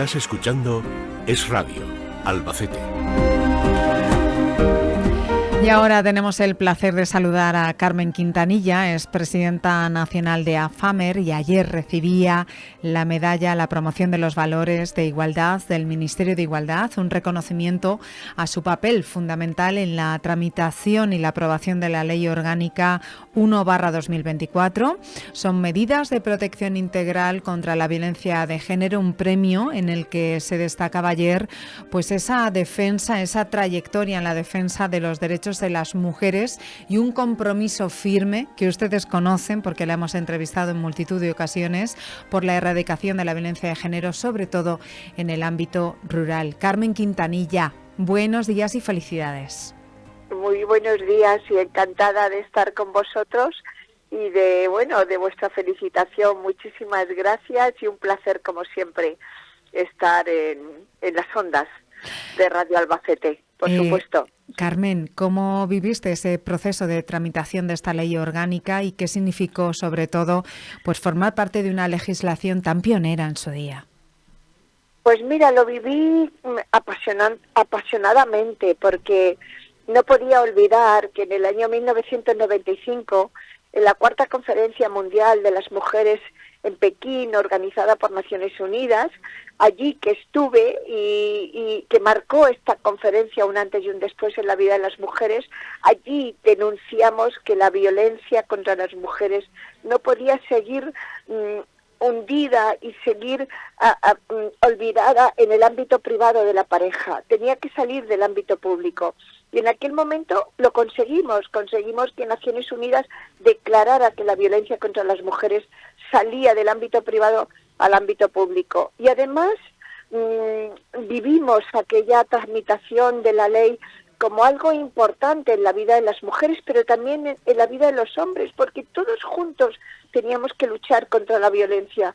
Estás escuchando Es Radio, Albacete. Y ahora tenemos el placer de saludar a Carmen Quintanilla, es presidenta nacional de AFAMER y ayer recibía la medalla a la promoción de los valores de igualdad del Ministerio de Igualdad, un reconocimiento a su papel fundamental en la tramitación y la aprobación de la Ley Orgánica 1/2024. Son medidas de protección integral contra la violencia de género, un premio en el que se destacaba ayer pues esa defensa, esa trayectoria en la defensa de los derechos de las mujeres y un compromiso firme que ustedes conocen porque la hemos entrevistado en multitud de ocasiones por la erradicación de la violencia de género, sobre todo en el ámbito rural. Carmen Quintanilla, buenos días y felicidades. Muy buenos días y encantada de estar con vosotros y de vuestra felicitación. Muchísimas gracias y un placer como siempre estar en las ondas de Radio Albacete, por supuesto. Carmen, ¿cómo viviste ese proceso de tramitación de esta ley orgánica y qué significó, sobre todo, pues formar parte de una legislación tan pionera en su día? Pues mira, lo viví apasionadamente porque no podía olvidar que en el año 1995, en la Cuarta Conferencia Mundial de las Mujeres en Pekín, organizada por Naciones Unidas, allí que estuve y que marcó esta conferencia un antes y un después en la vida de las mujeres, allí denunciamos que la violencia contra las mujeres no podía seguir hundida y seguir olvidada en el ámbito privado de la pareja, tenía que salir del ámbito público. Y en aquel momento lo conseguimos que Naciones Unidas declarara que la violencia contra las mujeres salía del ámbito privado al ámbito público. Y además vivimos aquella tramitación de la ley como algo importante en la vida de las mujeres, pero también en la vida de los hombres, porque todos juntos teníamos que luchar contra la violencia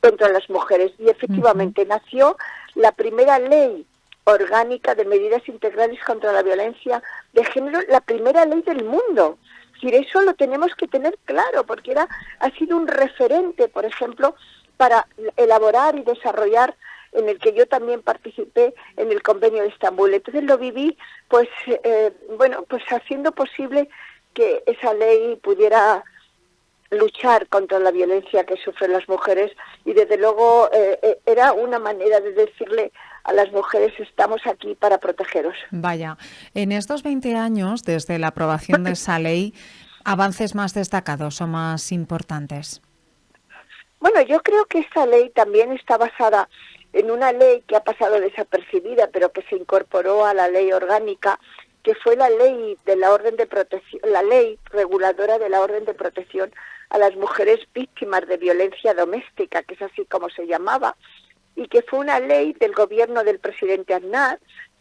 contra las mujeres. Y efectivamente nació la primera ley orgánica de medidas integrales contra la violencia de género, la primera ley del mundo. Es decir, eso lo tenemos que tener claro, porque ha sido un referente, por ejemplo, para elaborar y desarrollar, en el que yo también participé en el Convenio de Estambul. Entonces lo viví, pues haciendo posible que esa ley pudiera luchar contra la violencia que sufren las mujeres y desde luego era una manera de decirle a las mujeres: estamos aquí para protegeros. Vaya, en estos 20 años, desde la aprobación de esa ley, ¿avances más destacados o más importantes? Bueno, yo creo que esta ley también está basada en una ley que ha pasado desapercibida, pero que se incorporó a la ley orgánica, que fue la ley de la orden de protección, la ley reguladora de la orden de protección a las mujeres víctimas de violencia doméstica, que es así como se llamaba, y que fue una ley del gobierno del presidente Aznar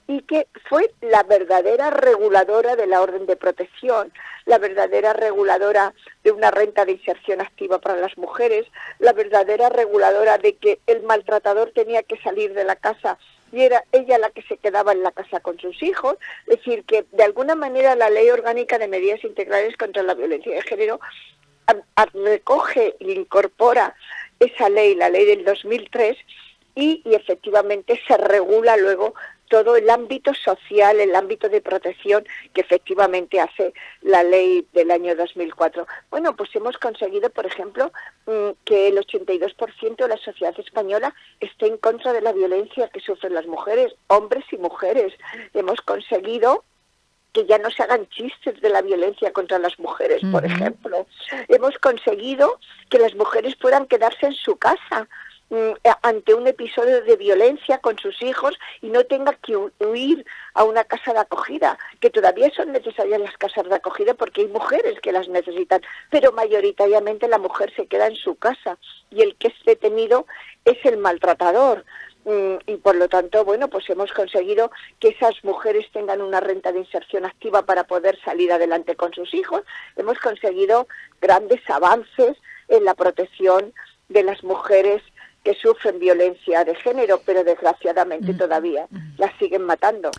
y que fue la verdadera reguladora de la orden de protección, la verdadera reguladora de una renta de inserción activa para las mujeres, la verdadera reguladora de que el maltratador tenía que salir de la casa y era ella la que se quedaba en la casa con sus hijos. Es decir, que de alguna manera la Ley Orgánica de Medidas Integrales contra la Violencia de Género recoge e incorpora esa ley, la ley del 2003, y efectivamente se regula luego todo el ámbito social, el ámbito de protección que efectivamente hace la ley del año 2004. Bueno, pues hemos conseguido, por ejemplo, que el 82% de la sociedad española esté en contra de la violencia que sufren las mujeres, hombres y mujeres. Hemos conseguido que ya no se hagan chistes de la violencia contra las mujeres, por ejemplo. Hemos conseguido que las mujeres puedan quedarse en su casa ante un episodio de violencia con sus hijos y no tenga que huir a una casa de acogida, que todavía son necesarias las casas de acogida porque hay mujeres que las necesitan, pero mayoritariamente la mujer se queda en su casa y el que es detenido es el maltratador. Y por lo tanto, bueno, pues hemos conseguido que esas mujeres tengan una renta de inserción activa para poder salir adelante con sus hijos. Hemos conseguido grandes avances en la protección de las mujeres que sufren violencia de género, pero desgraciadamente todavía las siguen matando.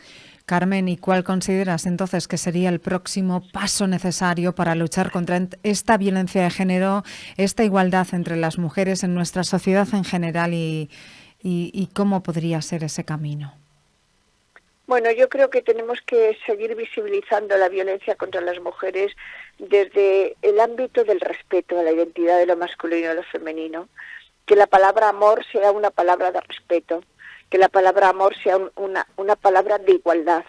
Carmen, ¿y cuál consideras entonces que sería el próximo paso necesario para luchar contra esta violencia de género, esta igualdad entre las mujeres en nuestra sociedad en general y y cómo podría ser ese camino. Bueno, yo creo que tenemos que seguir visibilizando la violencia contra las mujeres desde el ámbito del respeto a la identidad de lo masculino y de lo femenino. Que la palabra amor sea una palabra de respeto, que la palabra amor sea una palabra de igualdad,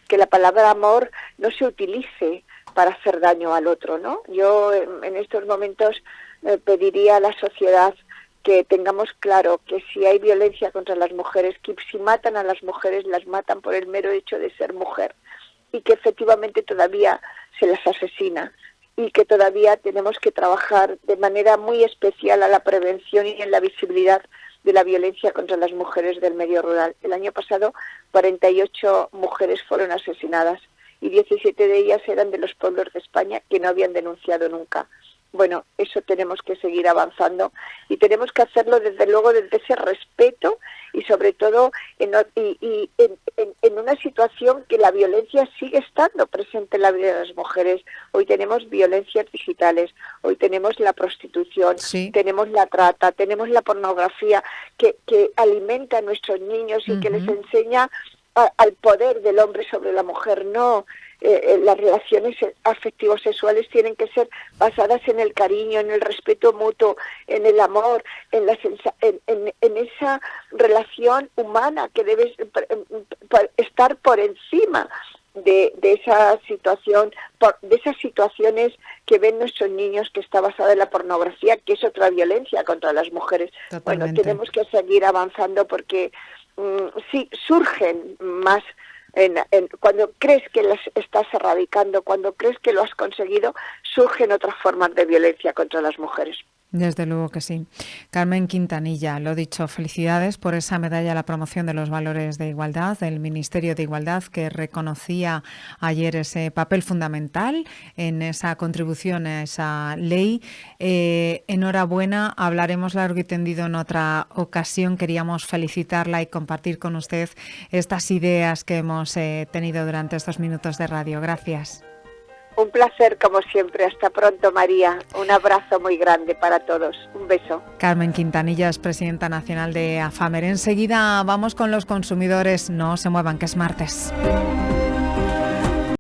que la palabra amor no se utilice para hacer daño al otro, ¿no? Yo en estos momentos pediría a la sociedad que tengamos claro que si hay violencia contra las mujeres, que si matan a las mujeres, las matan por el mero hecho de ser mujer y que efectivamente todavía se las asesina y que todavía tenemos que trabajar de manera muy especial a la prevención y en la visibilidad de la violencia contra las mujeres del medio rural. El año pasado 48 mujeres fueron asesinadas y 17 de ellas eran de los pueblos de España que no habían denunciado nunca. Bueno, eso tenemos que seguir avanzando y tenemos que hacerlo desde luego desde ese respeto y sobre todo en una situación que la violencia sigue estando presente en la vida de las mujeres. Hoy tenemos violencias digitales, hoy tenemos la prostitución, sí, tenemos la trata, tenemos la pornografía que alimenta a nuestros niños y que les enseña al poder del hombre sobre la mujer. No, las relaciones afectivos sexuales tienen que ser basadas en el cariño, en el respeto mutuo, en el amor, en esa relación humana que debe estar por encima de esa situación, de esas situaciones que ven nuestros niños, que está basada en la pornografía, que es otra violencia contra las mujeres. Totalmente. Bueno, tenemos que seguir avanzando porque sí surgen más. Cuando crees que las estás erradicando, cuando crees que lo has conseguido, surgen otras formas de violencia contra las mujeres. Desde luego que sí. Carmen Quintanilla, lo dicho, felicidades por esa medalla a la promoción de los valores de igualdad del Ministerio de Igualdad, que reconocía ayer ese papel fundamental en esa contribución a esa ley. Enhorabuena, hablaremos largo y tendido en otra ocasión. Queríamos felicitarla y compartir con usted estas ideas que hemos tenido durante estos minutos de radio. Gracias. Un placer, como siempre. Hasta pronto, María. Un abrazo muy grande para todos. Un beso. Carmen Quintanilla es presidenta nacional de AFAMER. Enseguida vamos con los consumidores. No se muevan, que es martes.